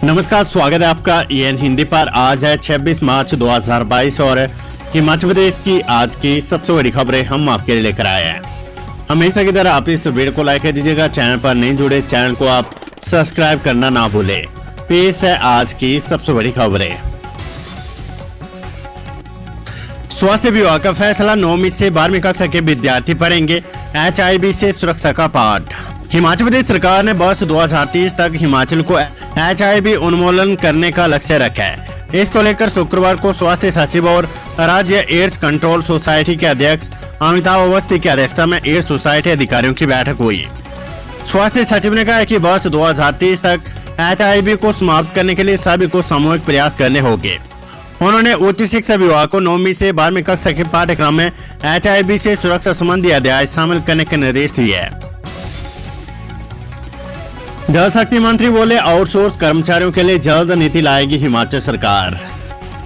नमस्कार, स्वागत है आपका EN हिंदी पर। आज है 26 मार्च 2022 और हिमाचल प्रदेश की आज की सबसे बड़ी खबरें हम आपके लिए लेकर आए हैं। हमेशा की तरह आप इस वीडियो को लाइक कर दीजिएगा। चैनल पर नहीं जुड़े चैनल को आप सब्सक्राइब करना ना भूलें। पेश है आज की सबसे बड़ी खबरें। स्वास्थ्य विभाग का फैसला, 9वीं से 12वीं कक्षा के विद्यार्थी पढ़ेंगे HIV से सुरक्षा का पाठ। हिमाचल प्रदेश सरकार ने वर्ष 2030 तक हिमाचल को HIV उन्मूलन करने का लक्ष्य रखा है। इसको लेकर शुक्रवार को स्वास्थ्य सचिव और राज्य एड्स कंट्रोल सोसाइटी के अध्यक्ष अमिताभ अवस्थी की अध्यक्षता में एड्स सोसाइटी अधिकारियों की बैठक हुई। स्वास्थ्य सचिव ने कहा कि वर्ष 2030 तक HIV को समाप्त करने के लिए सभी को सामूहिक प्रयास करने होंगे। उन्होंने उच्च शिक्षा विभाग को 9वीं से 12वीं कक्षा के पाठ्यक्रम में HIV से सुरक्षा संबंधी अध्याय शामिल करने के निर्देश दिए। जल शक्ति मंत्री बोले, आउटसोर्स कर्मचारियों के लिए जल्द नीति लाएगी हिमाचल सरकार।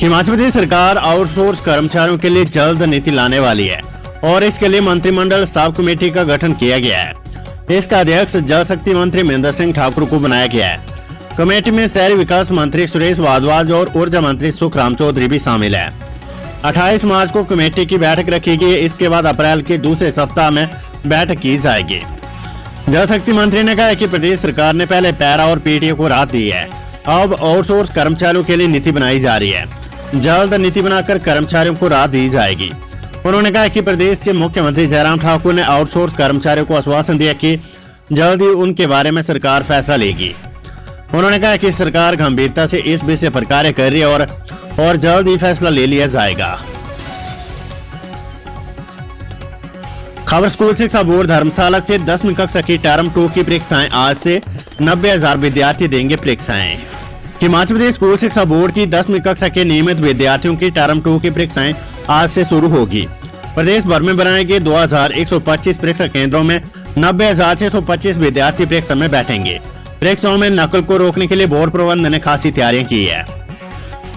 हिमाचल प्रदेश सरकार आउटसोर्स कर्मचारियों के लिए जल्द नीति लाने वाली है और इसके लिए मंत्रिमंडल सब कमेटी का गठन किया गया है। इसका अध्यक्ष जल शक्ति मंत्री महेंद्र सिंह ठाकुर को बनाया गया है। कमेटी में शहरी विकास मंत्री सुरेश भारद्वाज और ऊर्जा मंत्री सुखराम चौधरी भी शामिल है। 28 मार्च को कमेटी की बैठक रखी गई। इसके बाद अप्रैल के दूसरे सप्ताह में बैठक की जाएगी। जल शक्ति मंत्री ने कहा कि प्रदेश सरकार ने पहले पैरा और PTO को राहत दी है। अब आउटसोर्स कर्मचारियों के लिए नीति बनाई जा रही है। जल्द नीति बनाकर कर्मचारियों को राहत दी जाएगी। उन्होंने कहा कि प्रदेश के मुख्यमंत्री जयराम ठाकुर ने आउटसोर्स कर्मचारियों को आश्वासन दिया कि जल्द ही उनके बारे में सरकार फैसला लेगी। उन्होंने कहा कि सरकार गंभीरता से इस विषय पर कार्य कर रही है और जल्द ही फैसला ले लिया जाएगा। खबर स्कूल शिक्षा बोर्ड धर्मशाला से 10वीं कक्षा की टर्म 2 की परीक्षाएं आज से 90,000 विद्यार्थी देंगे परीक्षाएं। हिमाचल प्रदेश स्कूल शिक्षा बोर्ड की 10वीं कक्षा के नियमित विद्यार्थियों की टर्म 2 की परीक्षाएं आज से शुरू होगी। प्रदेश भर में बनाए गए 2125 परीक्षा केंद्रों में 90,625 विद्यार्थी परीक्षा में बैठेंगे। परीक्षाओं में नकल को रोकने के लिए बोर्ड प्रबंधन ने खासी तैयारियां की है।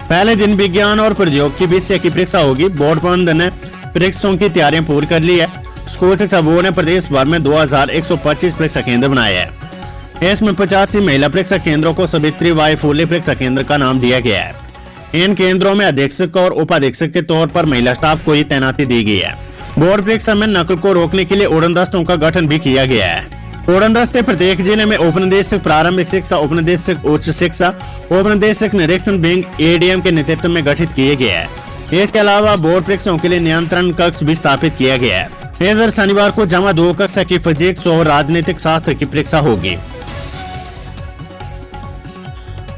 पहले दिन विज्ञान और प्रौद्योगिकी विषय की परीक्षा होगी। बोर्ड प्रबंधन ने परीक्षाओं की तैयारियां पूरी कर ली है। स्कूल शिक्षा बोर्ड ने प्रदेश भर में 2125 परीक्षा केंद्र बनाए हैं। इसमें 85 महिला परीक्षा केंद्रों को सावित्री बाई फुले परीक्षा केंद्र का नाम दिया गया है। इन केंद्रों में अधीक्षक और उपाधीक्षक के तौर पर महिला स्टाफ को ही तैनाती दी गई है। बोर्ड परीक्षा में नकल को रोकने के लिए उड़न दस्तों का गठन भी किया गया है। उड़न दस्ते प्रत्येक जिले में उपनिदेशक प्रारंभिक शिक्षा, उपनिदेशक उच्च शिक्षा, उपनिदेशक निरीक्षण विंग ADM के नेतृत्व में गठित किए गए हैं। इसके अलावा बोर्ड परीक्षाओं के लिए नियंत्रण कक्ष भी स्थापित किया गया है। इधर शनिवार को जमा 2 कक्षा की फिजिक्स और राजनीतिक शास्त्र की परीक्षा होगी।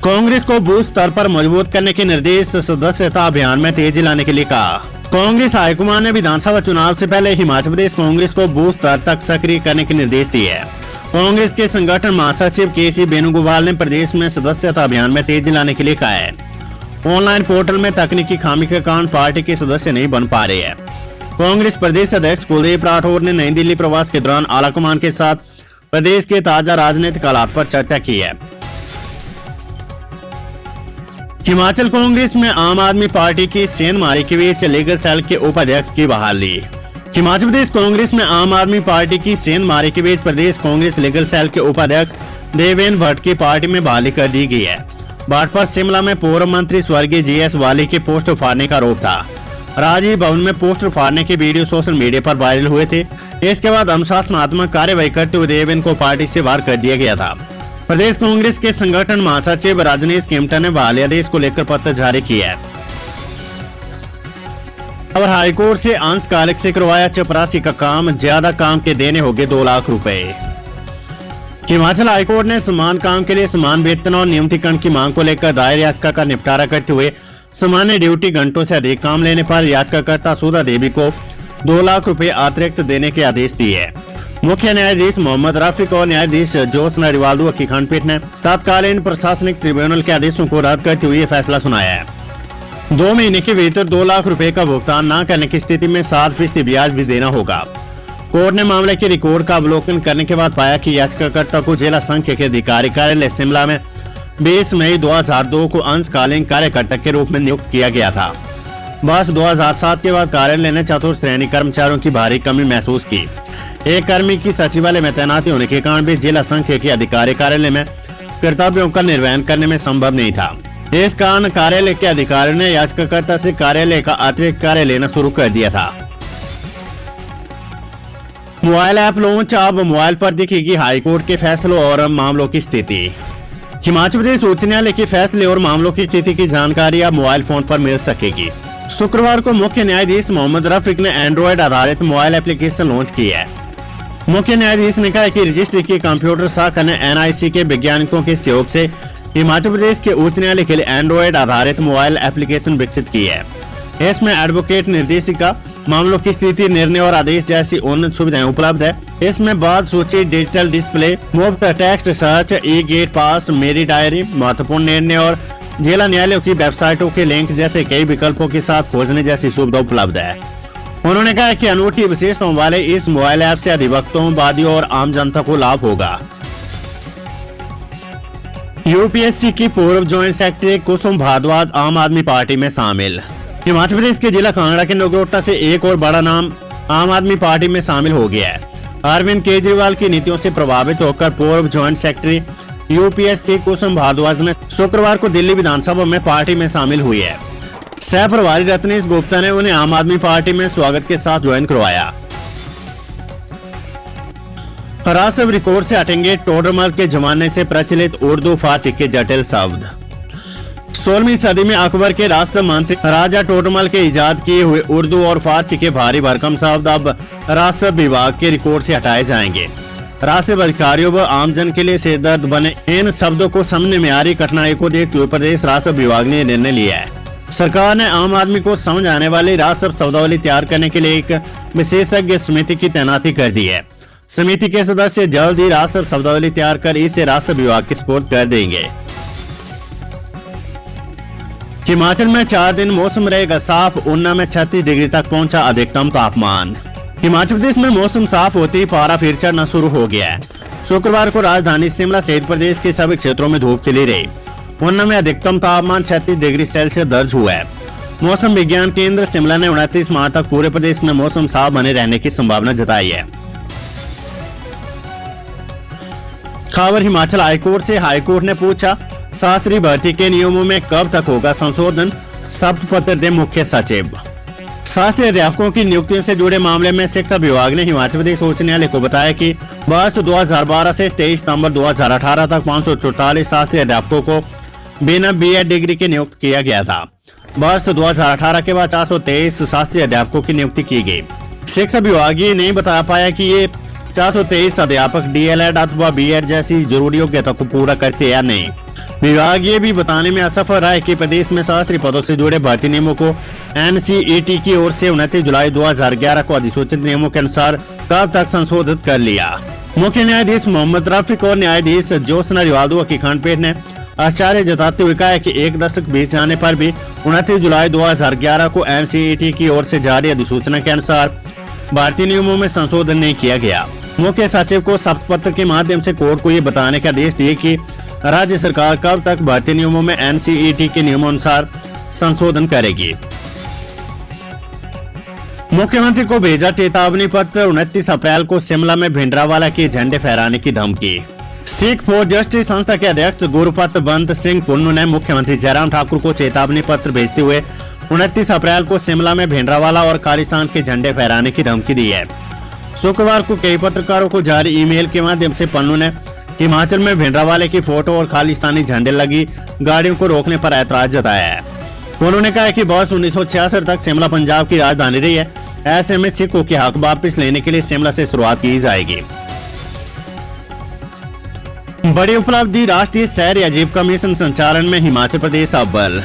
कांग्रेस को बूथ स्तर पर मजबूत करने के निर्देश, सदस्यता अभियान में तेजी लाने के लिए कहा। कांग्रेस हाईकमान ने विधानसभा चुनाव से पहले हिमाचल प्रदेश कांग्रेस को बूथ स्तर तक सक्रिय करने के निर्देश दिए हैं। कांग्रेस के संगठन महासचिव KC वेणुगोपाल ने प्रदेश में सदस्यता अभियान में तेजी लाने के लिए कहा है। ऑनलाइन पोर्टल में तकनीकी खामी के कारण पार्टी के सदस्य नहीं बन पा रहे हैं। कांग्रेस प्रदेश अध्यक्ष कुलदीप राठौर ने नई दिल्ली प्रवास के दौरान आलाकमान के साथ प्रदेश के ताजा राजनीतिक हालात पर चर्चा की है। हिमाचल कांग्रेस में आम आदमी पार्टी की सेंधमारी के बीच लीगल सेल के उपाध्यक्ष की बहाली। हिमाचल प्रदेश कांग्रेस में आम आदमी पार्टी की सेंधमारी के बीच प्रदेश कांग्रेस लीगल सेल के उपाध्यक्ष देवेंद्र भट्ट की पार्टी में बहाली कर दी गई है। भट्ट पर शिमला में पूर्व मंत्री स्वर्गीय GS वाली के पोस्टर फाड़ने का आरोप था। राजीव भवन में पोस्टर फाड़ने के वीडियो सोशल मीडिया पर वायरल हुए थे। इसके बाद अनुशासनात्मक कार्यवाही करते हुए देवेंद्र को पार्टी से बाहर कर दिया गया था। प्रदेश कांग्रेस के संगठन महासचिव रजनीश किमटा ने बहाली आदेश को लेकर पत्र जारी किया है। और हाईकोर्ट से अंशकालिक से करवाया चपरासी का काम, ज्यादा काम के देने होंगे 2 लाख रुपए। हिमाचल हाईकोर्ट ने समान काम के लिए समान वेतन और नियमितीकरण की मांग को लेकर दायर याचिका का निपटारा करते हुए सामान्य ड्यूटी घंटों से अधिक काम लेने पर याचिकाकर्ता सुधा देवी को 2 लाख रुपए अतिरिक्त देने के आदेश दिए। मुख्य न्यायाधीश मोहम्मद रफीक और न्यायाधीश जोत्सना रिवाल्डो की खंडपीठ ने तत्कालीन प्रशासनिक ट्रिब्यूनल के आदेशों को रद्द करते हुए फैसला सुनाया है। 2 महीने के भीतर 2 लाख रुपए का भुगतान न करने की स्थिति में 7% ब्याज भी देना होगा। कोर्ट ने मामले के रिकॉर्ड का अवलोकन करने के बाद पाया कि याचिकाकर्ता को जिला संघ के अधिकारी कार्यालय शिमला में 20 मई 2002 को अंशकालीन कार्यकर्ता के रूप में नियुक्त किया गया था। वर्ष 2007 के बाद कार्यालय ने चतुर्थ श्रेणी कर्मचारियों की भारी कमी महसूस की। एक कर्मी की सचिवालय में तैनाती होने के कारण भी जिला संघ के अधिकारी कार्यालय में कर्तव्यों का निर्वहन करने में संभव नहीं था। इस कारण कार्यालय के अधिकारियों ने याचिकाकर्ता से कार्यालय का अतिरिक्त कार्य लेना शुरू कर दिया था। मोबाइल ऐप लॉन्च, अब मोबाइल पर दिखेगी हाईकोर्ट के फैसलों और मामलों की स्थिति। हिमाचल प्रदेश उच्च न्यायालय के फैसले और मामलों की स्थिति की जानकारी अब मोबाइल फोन पर मिल सकेगी। शुक्रवार को मुख्य न्यायाधीश मोहम्मद रफीक ने एंड्रॉयड आधारित मोबाइल एप्लीकेशन लॉन्च की है। मुख्य न्यायाधीश ने कहा कि रजिस्ट्री की कंप्यूटर शाखा ने NIC के वैज्ञानिकों के सहयोग से हिमाचल प्रदेश के उच्च न्यायालय के लिए एंड्रॉयड आधारित मोबाइल एप्लीकेशन विकसित की है। इसमें एडवोकेट, निर्देशिका, मामलों की स्थिति, निर्णय और आदेश जैसी उन्नत सुविधाएं उपलब्ध है। इसमें बाद सूची, डिजिटल डिस्प्ले, मुफ्त टेक्स्ट सर्च, ई-गेट पास, मेरी डायरी, महत्वपूर्ण निर्णय और जिला न्यायालयों की वेबसाइटों के लिंक जैसे कई विकल्पों के साथ खोजने जैसी सुविधा उपलब्ध है। उन्होंने कहा कि अनूठी विशेषताओं वाले इस मोबाइल ऐप से अधिवक्ताओं, वादियों और आम जनता को लाभ होगा। UPSC की पूर्व ज्वाइंट सेक्रेटरी कुसुम भारद्वाज आम आदमी पार्टी में शामिल। हिमाचल प्रदेश के जिला कांगड़ा के नगरोटा से एक और बड़ा नाम आम आदमी पार्टी में शामिल हो गया है। अरविंद केजरीवाल की नीतियों से प्रभावित होकर पूर्व ज्वाइंट सेक्रेटरी UPSC कुसुम भारद्वाज ने शुक्रवार को दिल्ली विधानसभा में पार्टी में शामिल हुई है। सह प्रभारी रत्नेश गुप्ता ने उन्हें आम आदमी पार्टी में स्वागत के साथ ज्वाइन करवाया। राजस्व रिकॉर्ड से हटेंगे टोडरमल के जमाने से प्रचलित उर्दू फारसी के जटिल शब्द। 16वीं सदी में अकबर के राजस्व मंत्री राजा टोडरमल के इजाद किए हुए उर्दू और फारसी के भारी भरकम शब्द अब राजस्व विभाग के रिकॉर्ड से हटाए जाएंगे। राजस्व अधिकारियों व आमजन के लिए सिरदर्द बने इन शब्दों को समझने में आ रही कठिनाई को देखते हुए प्रदेश राजस्व विभाग ने निर्णय लिया है। सरकार ने आम आदमी को समझ आने वाली राजस्व शब्दावली तैयार करने के लिए एक विशेषज्ञ समिति की तैनाती कर दी है। समिति के सदस्य जल्द ही राजस्व शब्दावली तैयार कर इसे राजस्व विभाग के सुपुर्द कर देंगे। हिमाचल में 4 दिन मौसम रहेगा साफ, ऊना में 36 डिग्री तक पहुंचा अधिकतम तापमान। हिमाचल प्रदेश में मौसम साफ होते ही पारा फिर चढ़ना शुरू हो गया है। शुक्रवार को राजधानी शिमला सहित प्रदेश के सभी क्षेत्रों में धूप खिली रही। ऊना में अधिकतम तापमान 36 डिग्री सेल्सियस दर्ज हुआ है। मौसम विज्ञान केंद्र शिमला ने 29 मार्च तक पूरे प्रदेश में मौसम साफ बने रहने की संभावना जताई है। खबर हिमाचल हाईकोर्ट से। हाईकोर्ट ने पूछा, शास्त्री भर्ती के नियमों में कब तक होगा संशोधन, शपथ पत्र दे मुख्य सचिव। शास्त्री अध्यापकों की नियुक्तियों से जुड़े मामले में शिक्षा विभाग ने हिमाचल प्रदेश उच्च न्यायालय को बताया कि वर्ष 2012 से 23 सितंबर 2018 तक 544 शास्त्री अध्यापकों को बिना BEd डिग्री के नियुक्त किया गया था। वर्ष 2018 के बाद 423 शास्त्री अध्यापकों की नियुक्ति की गई। शिक्षा विभाग ये नहीं बता पाया कि ये 423 अध्यापक DLED अथवा BEd जैसी जरूरी योग्यता को पूरा करते या नहीं। विभाग ये भी बताने में असफल रहा है कि प्रदेश में शास्त्री पदों से जुड़े भर्ती नियमों को NCET की ओर से 29 जुलाई 2011 को अधिसूचित नियमों के अनुसार कब तक संशोधित कर लिया। मुख्य न्यायाधीश मोहम्मद रफीक और न्यायाधीश ज्योत्सना रिवालदुआ की खंडपीठ ने आश्चर्य जताते हुए कहा कि एक दशक बीत जाने पर भी 29 जुलाई 2011 को NCET की ओर से जारी अधिसूचना के अनुसार भारतीय नियमों में संशोधन नहीं किया गया। मुख्य सचिव को शपथ पत्र के माध्यम से कोर्ट को ये बताने का आदेश दिए कि राज्य सरकार कब तक भारतीय नियमों में NCET के नियमों अनुसार संशोधन करेगी। मुख्यमंत्री को भेजा चेतावनी पत्र। 29 अप्रैल को शिमला में भिंडरावाला के झंडे फहराने की धमकी। सिख फॉर जस्टिस संस्था के अध्यक्ष गुरुपतवंत सिंह पुन्नू ने मुख्यमंत्री जयराम ठाकुर को चेतावनी पत्र भेजते हुए 29 अप्रैल को शिमला में भिंडरावाला और खालिस्तान के झंडे फहराने की धमकी दी है। शुक्रवार को कई पत्रकारों को जारी ईमेल के माध्यम से पन्नू ने हिमाचल में भिंडरावाले की फोटो और खालिस्तानी झंडे लगी गाड़ियों को रोकने पर ऐतराज जताया है। उन्होंने कहा कि वर्ष 1966 तक शिमला पंजाब की राजधानी रही है। ऐसे में सिखों के हक वापस लेने के लिए शिमला से शुरुआत की जाएगी। बड़ी उपलब्धि, राष्ट्रीय शहरी आजीविका मिशन संचालन में हिमाचल प्रदेश अव्वल।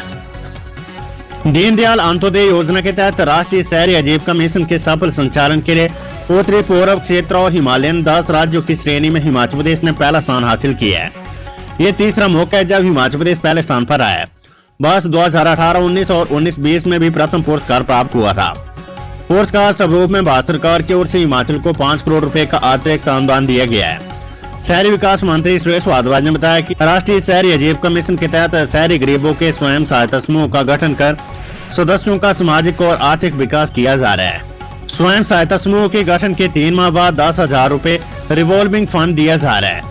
दीनदयाल अंत्योदय योजना के तहत राष्ट्रीय शहरी आजीविका मिशन के सफल संचालन के लिए उत्तरी पूर्व क्षेत्र और हिमालयन 10 राज्यों की श्रेणी में हिमाचल प्रदेश ने पहला स्थान हासिल किया है। ये तीसरा मौका है जब हिमाचल प्रदेश पहले स्थान पर आया है। वर्ष 2018-19 और 19-20 में भी प्रथम पुरस्कार प्राप्त हुआ था। पुरस्कार स्वरूप में भारत सरकार की ओर से हिमाचल को 5 करोड़ रुपए का अतिरिक्त अनुदान दिया गया है। शहरी विकास मंत्री सुरेश भारद्वाज ने बताया कि राष्ट्रीय शहरी आजीविका मिशन के तहत शहरी गरीबों के स्वयं सहायता समूह का गठन कर सदस्यों का सामाजिक और आर्थिक विकास किया जा रहा है। स्वयं सहायता समूह के गठन के 3 माह बाद 10,000 रुपए रिवॉल्विंग फंड दिया जा रहा है।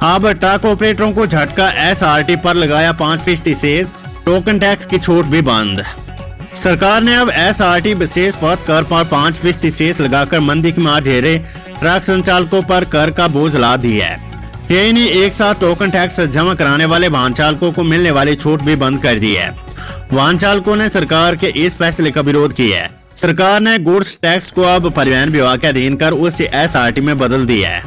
अब ट्रक ऑपरेटरों को झटका, एसआरटी पर लगाया 5% सेस, टोकन टैक्स की छूट भी बंद। सरकार ने अब एसआरटी विशेष पथ कर पर 5% सेस लगाकर मंदी की मार झेले ट्रक संचालकों पर कर का बोझ ला दिया है। यही नहीं, एक साथ टोकन टैक्स जमा कराने वाले वाहन चालकों को मिलने वाली छूट भी बंद कर दी है। वाहन चालकों ने सरकार के इस फैसले का विरोध किया है। सरकार ने गुड्स टैक्स को अब परिवहन विभाग के अधीन कर उसे एसआरटी में बदल दिया है।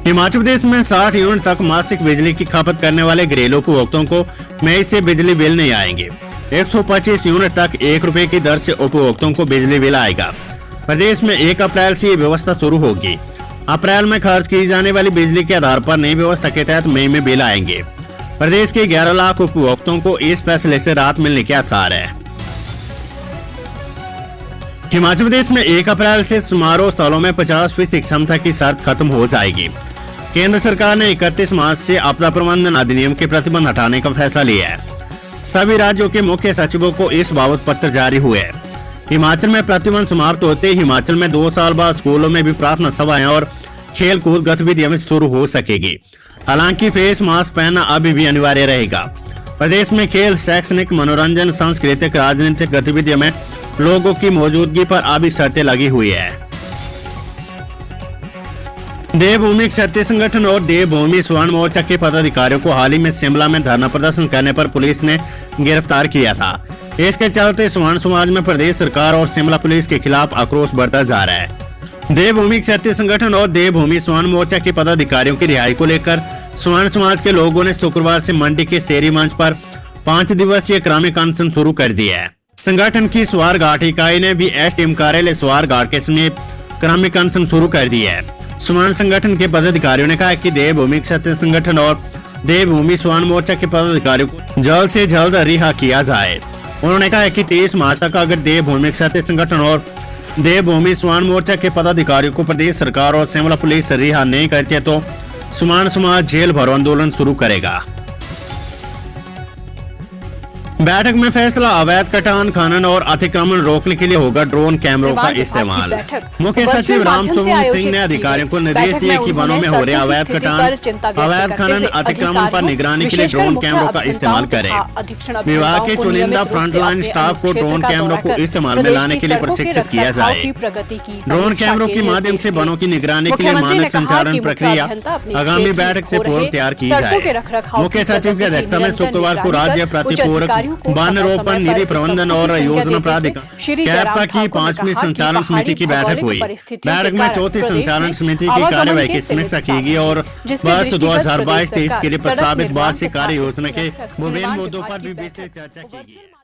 हिमाचल प्रदेश में 60 यूनिट तक मासिक बिजली की खपत करने वाले घरेलू उपभोक्ताओं को मई से बिजली बिल नहीं आएंगे। 125 यूनिट तक ₹1 की दर से उपभोक्ताओं को बिजली बिल आएगा। प्रदेश में 1 अप्रैल से ये व्यवस्था शुरू होगी। अप्रैल में खर्च की जाने वाली बिजली के आधार पर नई व्यवस्था के तहत मई में बिल आएंगे। प्रदेश के 11 लाख उपभोक्ताओं को इस फैसले से राहत मिलने के आसार है। हिमाचल प्रदेश में 1 अप्रैल से समारोह स्थलों में 50% क्षमता की शर्त खत्म हो जाएगी। केंद्र सरकार ने 31 मार्च से आपदा प्रबंधन अधिनियम के प्रतिबंध हटाने का फैसला लिया है। सभी राज्यों के मुख्य सचिवों को इस बाबत पत्र जारी हुए। हिमाचल में प्रतिबंध समाप्त होते ही हिमाचल में 2 साल बाद स्कूलों में भी प्रार्थना सभाएं और खेल कूद गतिविधियां शुरू हो सकेगी। हालांकि फेस मास्क पहनना अभी भी अनिवार्य रहेगा। प्रदेश में खेल, शैक्षणिक, मनोरंजन, सांस्कृतिक, राजनीतिक गतिविधियों में लोगों की मौजूदगी पर अभी शर्तें लगी हुई है। देवभूमि क्षत्रिय संगठन और देवभूमि स्वर्ण मोर्चा के पदाधिकारियों को हाल ही में शिमला में धरना प्रदर्शन करने पर पुलिस ने गिरफ्तार किया था। इसके चलते स्वर्ण समाज में प्रदेश सरकार और शिमला पुलिस के खिलाफ आक्रोश बढ़ता जा रहा है। देवभूमि क्षत्रिय संगठन और देवभूमि स्वर्ण मोर्चा के पदाधिकारियों की रिहाई को लेकर स्वर्ण समाज के लोगों ने शुक्रवार से मंडी के शेरी मंच पर 5 दिवसीय क्रमिक अनशन शुरू कर दिया है। संगठन की स्वारघाट इकाई ने भी एसडीएम कार्यालय स्वारघाट के समीप क्रमिक अनशन शुरू कर दिया है। स्वर्ण संगठन के पदाधिकारियों ने कहा कि देवभूमि क्षत्रिय संगठन और देवभूमि स्वर्ण मोर्चा के पदाधिकारियों को जल्द से जल्द रिहा किया जाए। उन्होंने कहा कि 30 मार्च तक अगर देवभूमि क्षत्रिय संगठन और देवभूमि स्वर्ण मोर्चा के पदाधिकारियों को प्रदेश सरकार और शिमला पुलिस रिहा नहीं करती है तो स्वर्ण समाज जेल भरो आंदोलन शुरू करेगा। बैठक में फैसला, अवैध कटान, खनन और अतिक्रमण रोकने के लिए होगा ड्रोन कैमरों का इस्तेमाल। मुख्य सचिव राम सुवर्ण सिंह ने अधिकारियों को निर्देश दिए कि वनों में हो रहे अवैध कटान, अवैध खनन, अतिक्रमण पर निगरानी के लिए ड्रोन कैमरों का इस्तेमाल करें। विभाग के चुनिंदा फ्रंटलाइन स्टाफ को ड्रोन कैमरों को इस्तेमाल में लाने के लिए प्रशिक्षित किया जाए। ड्रोन कैमरों के माध्यम से वनों की निगरानी के लिए मानक संचालन प्रक्रिया आगामी बैठक से पूर्व तैयार की जाए। मुख्य सचिव की अध्यक्षता में शुक्रवार को राज्य प्रतिपूरक वन रोपण, निधि प्रबंधन और योजना प्राधिकरण कैप्पा की 5वीं संचालन समिति की बैठक हुई। बैठक में 4थी संचालन समिति की कार्यवाही की समीक्षा की गई और वर्ष 2022-23 के लिए प्रस्तावित वार्षिक कार्य योजना के विभिन्न मुद्दों पर भी विस्तृत चर्चा की गई।